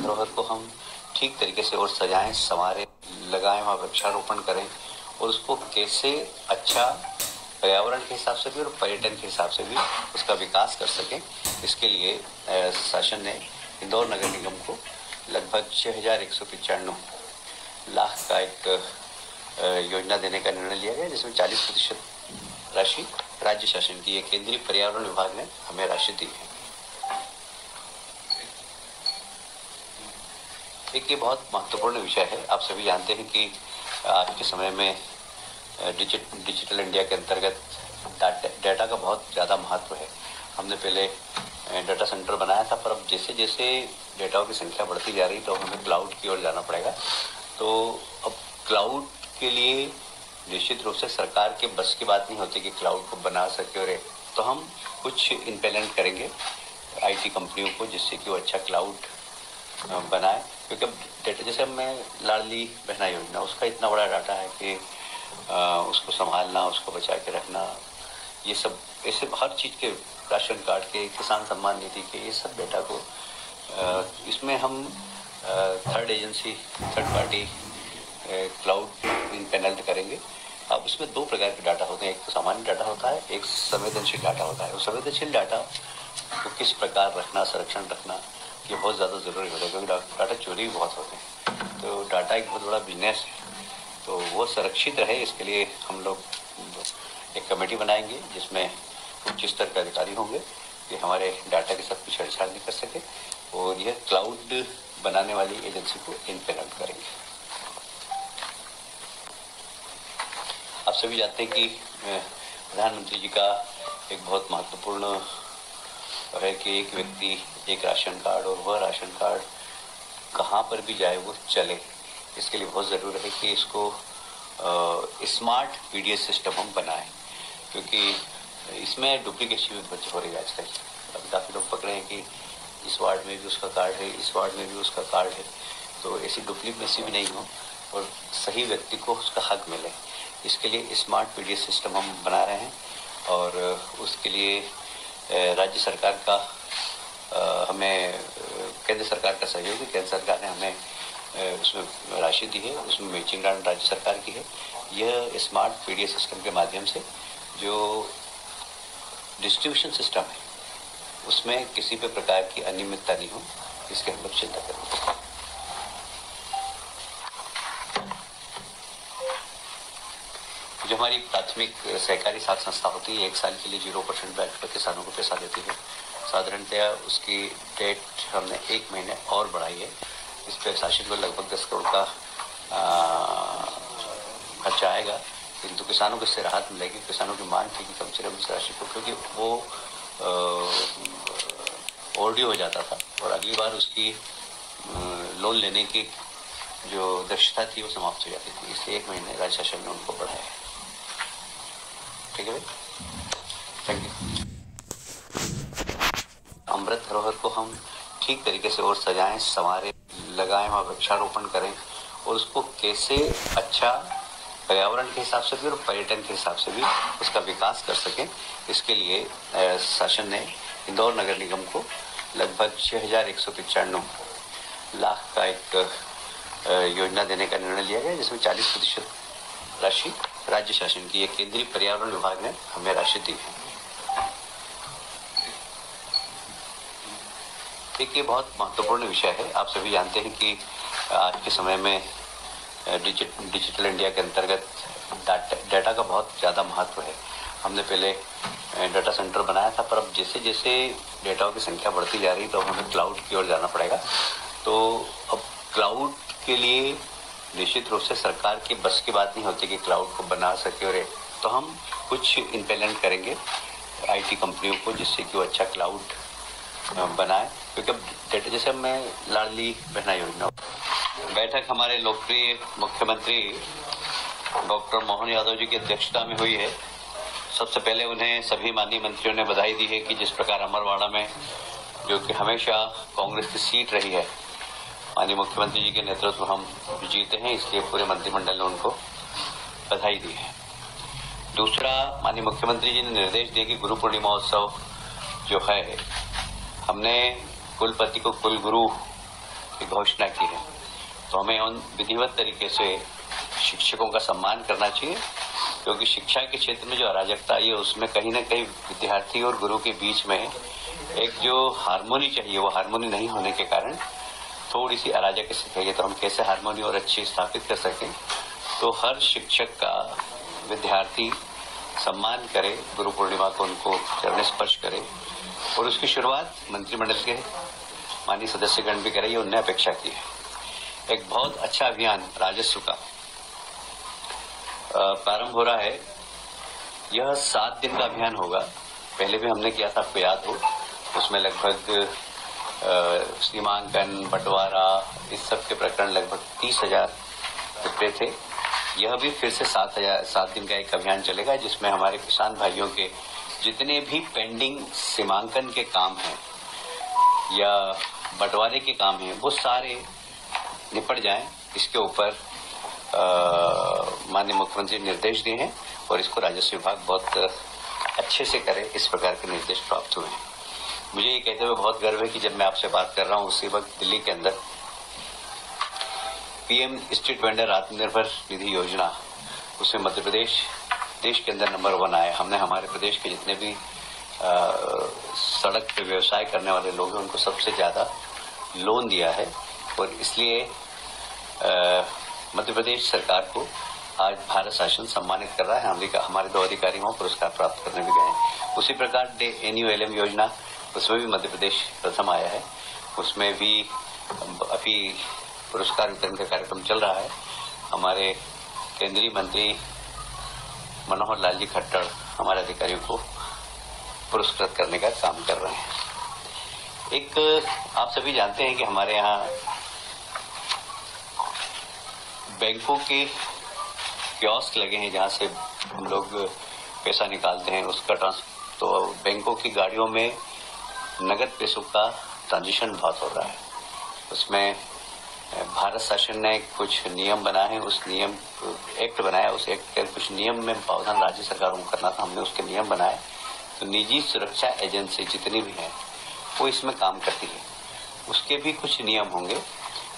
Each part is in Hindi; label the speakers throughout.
Speaker 1: धरोहर को हम ठीक तरीके से और सजाएं, संवारें, लगाएं, वहाँ वृक्षारोपण करें और उसको कैसे अच्छा पर्यावरण के हिसाब से भी और पर्यटन के हिसाब से भी उसका विकास कर सकें। इसके लिए शासन ने इंदौर नगर निगम को लगभग 6,195 लाख का एक योजना देने का निर्णय लिया गया, जिसमें 40% राशि राज्य शासन की है। केंद्रीय पर्यावरण विभाग ने हमें राशि दी है। एक ये बहुत महत्वपूर्ण विषय है। आप सभी जानते हैं कि आज के समय में डिजिटल इंडिया के अंतर्गत डाटा का बहुत ज़्यादा महत्व है। हमने पहले डाटा सेंटर बनाया था, पर अब जैसे जैसे डेटाओं की संख्या बढ़ती जा रही तो हमें क्लाउड की ओर जाना पड़ेगा। तो अब क्लाउड के लिए निश्चित रूप से सरकार के बस की बात नहीं होती कि क्लाउड को बना सके, और तो हम कुछ इम्प्लीमेंट करेंगे IT कंपनियों को, जिससे कि वो अच्छा क्लाउड बनाए। क्योंकि अब डेटा, जैसे मैं लाडली बहना योजना, उसका इतना बड़ा डाटा है कि उसको संभालना, उसको बचा के रखना, ये सब ऐसे हर चीज़ के, राशन कार्ड के, किसान सम्मान निधि के, ये सब डेटा को इसमें हम थर्ड पार्टी क्लाउड इम्पैनल्ड करेंगे। अब इसमें 2 प्रकार के डाटा होते हैं, एक तो सामान्य डाटा होता है, एक संवेदनशील डाटा होता है। संवेदनशील डाटा को किस प्रकार रखना, संरक्षण रखना, ये बहुत ज़्यादा ज़रूरी होता है, क्योंकि डाटा चोरी भी बहुत होते हैं। तो डाटा एक बहुत बड़ा बिजनेस है, तो वो सुरक्षित रहे, इसके लिए हम लोग एक कमेटी बनाएंगे जिसमें उच्च स्तर के अधिकारी होंगे कि हमारे डाटा के साथ कुछ छेड़छाड़ नहीं कर सके, और यह क्लाउड बनाने वाली एजेंसी को इम्प्लीमेंट करेंगे। आप सभी जानते हैं कि प्रधानमंत्री जी का एक बहुत महत्वपूर्ण है कि एक व्यक्ति एक राशन कार्ड, और वह राशन कार्ड कहाँ पर भी जाए वो चले। इसके लिए बहुत ज़रूरी है कि इसको स्मार्ट PDS सिस्टम हम बनाएं, क्योंकि इसमें डुप्लीकेशन भी बहुत हो रही है आजकल। अब काफ़ी लोग पकड़े हैं कि इस वार्ड में भी उसका कार्ड है, इस वार्ड में भी उसका कार्ड है, तो ऐसी डुप्लीकेसी भी नहीं हो और सही व्यक्ति को उसका हक मिले। इसके लिए स्मार्ट PDS सिस्टम हम बना रहे हैं, और उसके लिए राज्य सरकार का हमें केंद्र सरकार का सहयोग है। केंद्र सरकार ने हमें उसमें राशि दी है, उसमें मैचिंग ग्रांट राज्य सरकार की है। यह स्मार्ट PDS सिस्टम के माध्यम से जो डिस्ट्रीब्यूशन सिस्टम है उसमें किसी भी प्रकार की अनियमितता नहीं हो, इसके हम लोग चिंता करेंगे। जो हमारी प्राथमिक सहकारी साख संस्था होती है, 1 साल के लिए 0% ब्याज पर किसानों को पैसा देती है। साधारणतया उसकी डेट हमने 1 महीने और बढ़ाई है। इस पर शासन को लगभग 10 करोड़ का खर्चा आएगा, किंतु किसानों को इससे राहत मिलेगी। किसानों की मांग थी कि कम से कम इस राशि को, क्योंकि वो ओवरड्यू हो जाता था और अगली बार उसकी लोन लेने की जो दक्षता थी वो समाप्त हो जाती थी, इसलिए 1 महीने राज्य शासन ने उनको बढ़ाया। ठीक है भाई, थैंक यू। अमृत धरोहर को हम ठीक तरीके से और सजाएं, संवारें, लगाएं, वहाँ वृक्षारोपण करें और उसको कैसे अच्छा पर्यावरण के हिसाब से भी और पर्यटन के हिसाब से भी उसका विकास कर सकें। इसके लिए शासन ने इंदौर नगर निगम को लगभग 6,195 लाख का एक योजना देने का निर्णय लिया गया, जिसमें 40% राशि राज्य शासन की है। केंद्रीय पर्यावरण विभाग ने हमें राशि दी है। एक ये बहुत महत्वपूर्ण विषय है। आप सभी जानते हैं कि आज के समय में डिजिटल इंडिया के अंतर्गत डाटा का बहुत ज़्यादा महत्व है। हमने पहले डाटा सेंटर बनाया था, पर अब जैसे जैसे डेटाओं की संख्या बढ़ती जा रही तो हमें क्लाउड की ओर जाना पड़ेगा। तो अब क्लाउड के लिए निश्चित रूप से सरकार की बस की बात नहीं होती कि क्लाउड को बना सके, और तो हम कुछ इम्प्लीमेंट करेंगे IT कंपनियों को, जिससे कि वो अच्छा क्लाउड बनाए। क्योंकि अब डेटा, जैसे मैं लाडली बहना योजना, बैठक हमारे लोकप्रिय मुख्यमंत्री डॉक्टर मोहन यादव जी की अध्यक्षता में हुई है। सबसे पहले उन्हें सभी माननीय मंत्रियों ने बधाई दी है कि जिस प्रकार अमरवाड़ा में, जो कि हमेशा कांग्रेस की सीट रही है, माननीय मुख्यमंत्री जी के नेतृत्व हम जीते हैं, इसलिए पूरे मंत्रिमंडल ने उनको बधाई दी है। दूसरा, माननीय मुख्यमंत्री जी ने निर्देश दिए कि गुरु पूर्णिमा उत्सव जो है, हमने कुलपति को कुलगुरु की घोषणा की है, तो हमें उन विधिवत तरीके से शिक्षकों का सम्मान करना चाहिए, क्योंकि शिक्षा के क्षेत्र में जो अराजकता आई है उसमें कहीं न कहीं विद्यार्थी और गुरु के बीच में एक जो हार्मोनी चाहिए वो हार्मोनी नहीं होने के कारण थोड़ी सी अराजक स्थिति है। तो हम कैसे हार्मोनी और अच्छी स्थापित कर सकें, तो हर शिक्षक का विद्यार्थी सम्मान करे, गुरु पूर्णिमा को उनको चरण स्पर्श करे और उसकी शुरुआत मंत्रिमंडल के माननीय सदस्यगण भी करे, ये उन्होंने अपेक्षा की है। एक बहुत अच्छा अभियान राजस्व का प्रारंभ हो रहा है। यह 7 दिन का अभियान होगा। पहले भी हमने किया था, आपको याद हो, उसमें लगभग सीमांकन, बंटवारा, इस सब के प्रकरण लगभग 30,000 रुपये थे। यह भी फिर से 7 दिन का एक अभियान चलेगा, जिसमें हमारे किसान भाइयों के जितने भी पेंडिंग सीमांकन के काम हैं या बंटवारे के काम हैं वो सारे निपट जाएं। इसके ऊपर माननीय मुख्यमंत्री ने निर्देश दिए हैं और इसको राजस्व विभाग बहुत अच्छे से करे, इस प्रकार के निर्देश प्राप्त हुए हैं। मुझे ये कहते हुए बहुत गर्व है कि जब मैं आपसे बात कर रहा हूँ उसी वक्त दिल्ली के अंदर PM street vendor Atmanirbhar Nidhi योजना, उसमें मध्य प्रदेश देश के अंदर नंबर 1 आया। हमने हमारे प्रदेश के जितने भी सड़क पे व्यवसाय करने वाले लोग हैं उनको सबसे ज्यादा लोन दिया है और इसलिए मध्य प्रदेश सरकार को आज भारत शासन सम्मानित कर रहा है। हमारे 2 अधिकारी वहां पुरस्कार प्राप्त करने भी गए हैं। उसी प्रकार NULM योजना, उसमें भी मध्य प्रदेश प्रथम आया है। उसमें भी अभी पुरस्कार वितरण का कार्यक्रम चल रहा है। हमारे केंद्रीय मंत्री मनोहर लाल जी खट्टर हमारे अधिकारियों को पुरस्कृत करने का काम कर रहे हैं। एक आप सभी जानते हैं कि हमारे यहाँ बैंकों के कियोस्क लगे हैं जहां से हम लोग पैसा निकालते हैं, उसका तो बैंकों की गाड़ियों में नगद पैसों का ट्रांजिशन बहुत हो रहा है। उसमें भारत शासन ने कुछ नियम बनाए हैं, उस नियम एक्ट बनाया, उस एक्ट के कुछ नियम में प्रावधान राज्य सरकारों को करना था, हमने उसके नियम बनाए। तो निजी सुरक्षा एजेंसी जितनी भी हैं वो इसमें काम करती है, उसके भी कुछ नियम होंगे,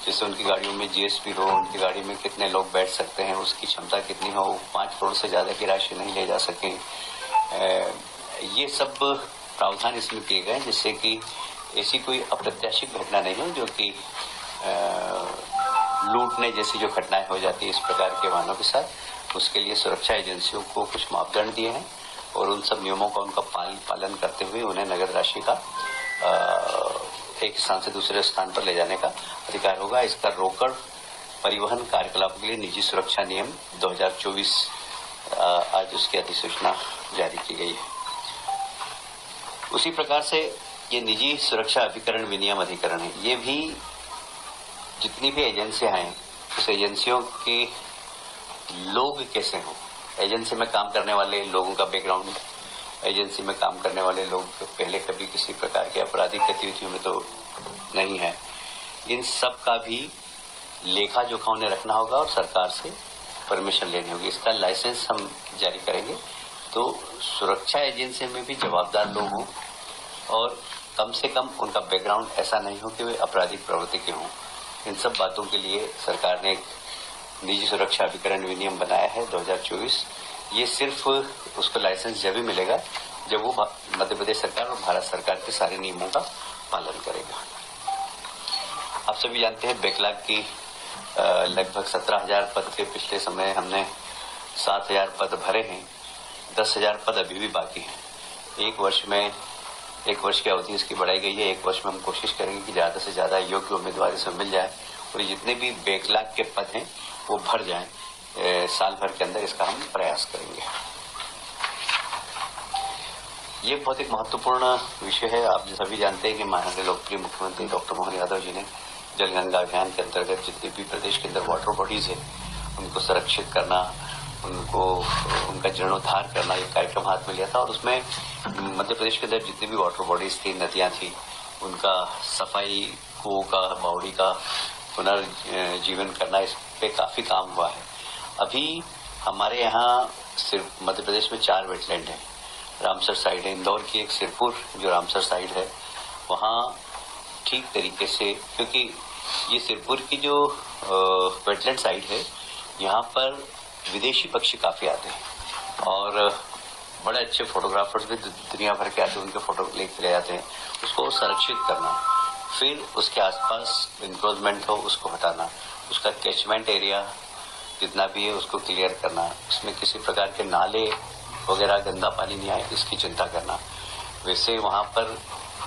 Speaker 1: जैसे उनकी गाड़ियों में GSP हो, उनकी गाड़ी में कितने लोग बैठ सकते हैं, उसकी क्षमता कितनी हो, 5 करोड़ से ज्यादा की राशि नहीं ले जा सके। ये सब प्रावधान इसमें किए गए जिससे कि ऐसी कोई अप्रत्याशित घटना नहीं हो जो कि लूटने जैसी जो घटनाएं हो जाती है इस प्रकार के वाहनों के साथ। उसके लिए सुरक्षा एजेंसियों को कुछ मापदंड दिए हैं और उन सब नियमों का उनका पालन करते हुए उन्हें नगद राशि का एक स्थान से दूसरे स्थान पर ले जाने का अधिकार होगा। इसका रोकड़ परिवहन कार्यकलाप के लिए निजी सुरक्षा नियम 2024 आज उसकी अधिसूचना जारी की गई है। उसी प्रकार से ये निजी सुरक्षा अभिकरण विनियम अधिकरण है, ये भी जितनी भी एजेंसियां हैं उस एजेंसियों के लोग कैसे हों, एजेंसी में काम करने वाले लोगों का बैकग्राउंड, एजेंसी में काम करने वाले लोग पहले कभी किसी प्रकार के आपराधिक गतिविधियों में तो नहीं है, इन सब का भी लेखा जोखा उन्हें रखना होगा और सरकार से परमिशन लेनी होगी। इसका लाइसेंस हम जारी करेंगे तो सुरक्षा एजेंसी में भी जवाबदार लोग हों और कम से कम उनका बैकग्राउंड ऐसा नहीं हो कि वे आपराधिक प्रवृत्ति के हों। इन सब बातों के लिए सरकार ने एक निजी सुरक्षा अभिकरण विनियम बनाया है 2024। ये सिर्फ उसको लाइसेंस जब भी मिलेगा जब वो मध्य प्रदेश सरकार और भारत सरकार के सारे नियमों का पालन करेगा। आप सभी जानते हैं बैकलॉग की लगभग 17,000 पद थे, पिछले समय हमने 7,000 पद भरे हैं, 10,000 पद अभी भी बाकी हैं। एक वर्ष की अवधि इसकी बढ़ाई गई है। 1 वर्ष में हम कोशिश करेंगे कि ज्यादा से ज्यादा योग्य उम्मीदवार इसमें मिल जाए और जितने भी बैकलॉग के पद हैं वो भर जाएं। साल भर के अंदर इसका हम प्रयास करेंगे। ये बहुत एक महत्वपूर्ण विषय है। आप सभी जानते हैं कि माननीय लोकप्रिय मुख्यमंत्री डॉक्टर मोहन यादव जी ने जल गंगा अभियान के अंतर्गत जितनी भी प्रदेश के अंदर वाटर बॉडीज है उनको संरक्षित करना, उनका जीर्णोद्धार करना एक कार्यक्रम हाथ में लिया था और उसमें मध्य प्रदेश के अंदर जितनी भी वाटर बॉडीज थी, नदियां थी, उनका सफाई, कुओं का, बावड़ी का पुनर्जीवन करना, इस पे काफी काम हुआ है। अभी हमारे यहाँ सिर्फ मध्य प्रदेश में 4 वेटलैंड है। रामसर साइड है, इंदौर की एक सिरपुर जो रामसर साइड है, वहाँ ठीक तरीके से, क्योंकि ये सिरपुर की जो वेटलैंड साइट है, यहाँ पर विदेशी पक्षी काफी आते हैं और बड़े अच्छे फोटोग्राफर्स भी दुनिया भर के आते हैं, उनके फोटो लेके ले जाते हैं। उसको संरक्षित करना, फिर उसके आसपास इंक्रोचमेंट हो उसको हटाना, उसका कैचमेंट एरिया जितना भी है उसको क्लियर करना, उसमें किसी प्रकार के नाले वगैरह गंदा पानी नहीं आए इसकी चिंता करना। वैसे वहाँ पर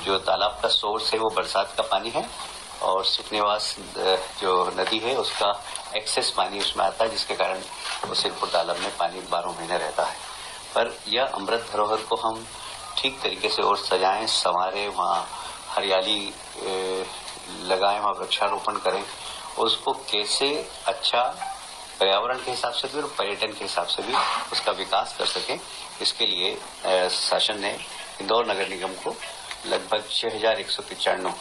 Speaker 1: जो तालाब का सोर्स है वो बरसात का पानी है और सुख निवास जो नदी है उसका एक्सेस पानी उसमें आता है, जिसके कारण वो सिरपुर तालाब में पानी 12 महीने रहता है। पर यह अमृत धरोहर को हम ठीक तरीके से और सजाएं, संवारें, वहाँ हरियाली लगाएं, वहाँ वृक्षारोपण करें, उसको कैसे अच्छा पर्यावरण के हिसाब से भी और पर्यटन के हिसाब से भी उसका विकास कर सकें, इसके लिए शासन ने इंदौर नगर निगम को लगभग 6,195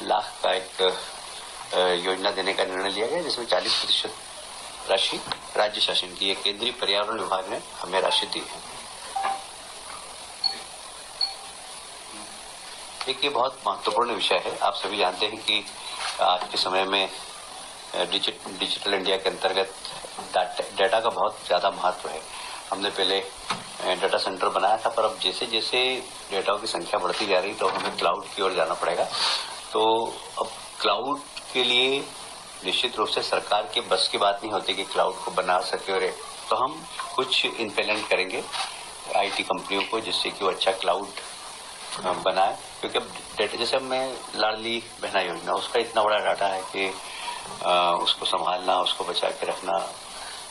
Speaker 1: लाख का एक योजना देने का निर्णय लिया गया, जिसमें 40% राशि राज्य शासन की, केंद्रीय पर्यावरण विभाग ने हमें राशि दी है। एक ये बहुत महत्वपूर्ण विषय है। आप सभी जानते हैं कि आज के समय में डिजिटल इंडिया के अंतर्गत डाटा का बहुत ज्यादा महत्व है। हमने पहले डाटा सेंटर बनाया था, पर अब जैसे जैसे डेटाओं की संख्या बढ़ती जा रही तो हमें क्लाउड की ओर जाना पड़ेगा। तो अब क्लाउड के लिए निश्चित रूप से सरकार के बस की बात नहीं होती कि क्लाउड को बना सके, और तो हम कुछ इम्प्लीमेंट करेंगे आईटी कंपनियों को, जिससे कि वो अच्छा क्लाउड बनाए। क्योंकि अब डेटा, जैसे मैं लाडली बहना योजना, उसका इतना बड़ा डाटा है कि उसको संभालना, उसको बचा के रखना,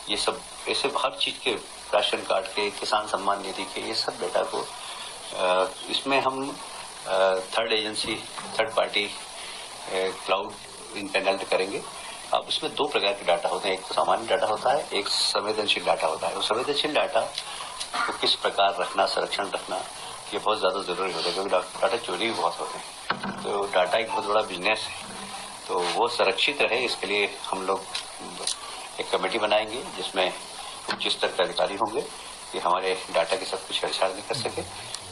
Speaker 1: ये सब ऐसे हर चीज के, राशन कार्ड के, किसान सम्मान निधि के, ये सब डेटा को इसमें हम थर्ड पार्टी क्लाउड इम्प्लीमेंट करेंगे। अब इसमें 2 प्रकार के डाटा होते हैं, एक तो सामान्य डाटा होता है, एक संवेदनशील डाटा होता है। वो संवेदनशील डाटा को किस प्रकार रखना, संरक्षण रखना, ये बहुत ज्यादा जरूरी होता है, क्योंकि डाटा चोरी भी बहुत होते हैं। तो डाटा एक बहुत बड़ा बिजनेस है, तो वो सुरक्षित रहे इसके लिए हम लोग एक कमेटी बनाएंगे, जिसमें उच्च स्तर के अधिकारी होंगे कि हमारे डाटा की सब कुछ छेड़छाड़ नहीं कर सके,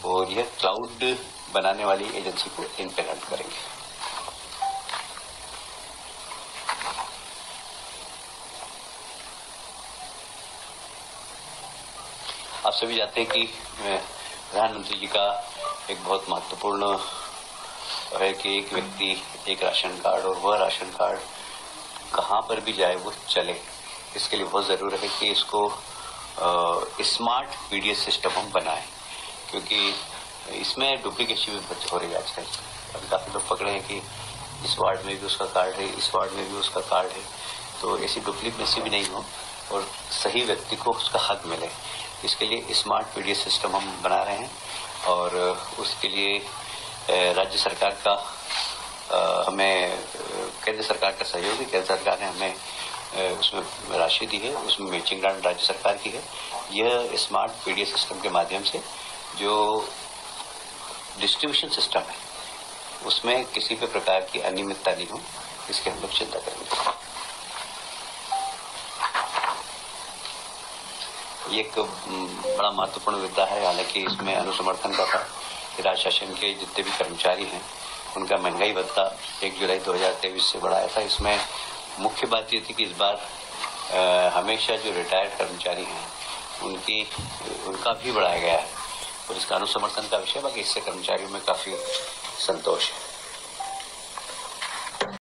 Speaker 1: और यह क्लाउड बनाने वाली एजेंसी को इम्प्लीमेंट करेंगे। आप सभी जानते हैं कि प्रधानमंत्री जी का एक बहुत महत्वपूर्ण है कि एक व्यक्ति एक राशन कार्ड, और वह राशन कार्ड कहाँ पर भी जाए वो चले। इसके लिए बहुत जरूरी है कि इसको स्मार्ट पीडीएस सिस्टम हम बनाएं, क्योंकि इसमें डुप्लीकेशन भी बहुत हो रही है आजकल। अभी काफी लोग पकड़े हैं कि इस वार्ड में भी उसका कार्ड है, इस वार्ड में भी उसका कार्ड है, तो ऐसी डुप्लीकेसी भी नहीं हो और सही व्यक्ति को उसका हक मिले। इसके लिए स्मार्ट पीडीएस सिस्टम हम बना रहे हैं, और उसके लिए राज्य सरकार का हमें केंद्र सरकार का सहयोग है। केंद्र सरकार ने हमें उसमें राशि दी है, उसमें मैचिंग ग्रांट राज्य सरकार की है। यह स्मार्ट पीडीएस सिस्टम के माध्यम से जो डिस्ट्रीब्यूशन सिस्टम है उसमें किसी भी प्रकार की अनियमितता नहीं हो, इसकी हम लोग चिंता करेंगे। ये एक बड़ा महत्वपूर्ण मुद्दा है। हालांकि इसमें अनुसमर्थन का था कि राज्य शासन के जितने भी कर्मचारी हैं उनका महंगाई भत्ता 1 जुलाई 2023 से बढ़ाया था। इसमें मुख्य बात ये थी कि इस बार हमेशा जो रिटायर्ड कर्मचारी हैं उनका भी बढ़ाया गया है, और इसका अनुसमर्थन का विषय। बाकी इससे कर्मचारियों में काफी संतोष है।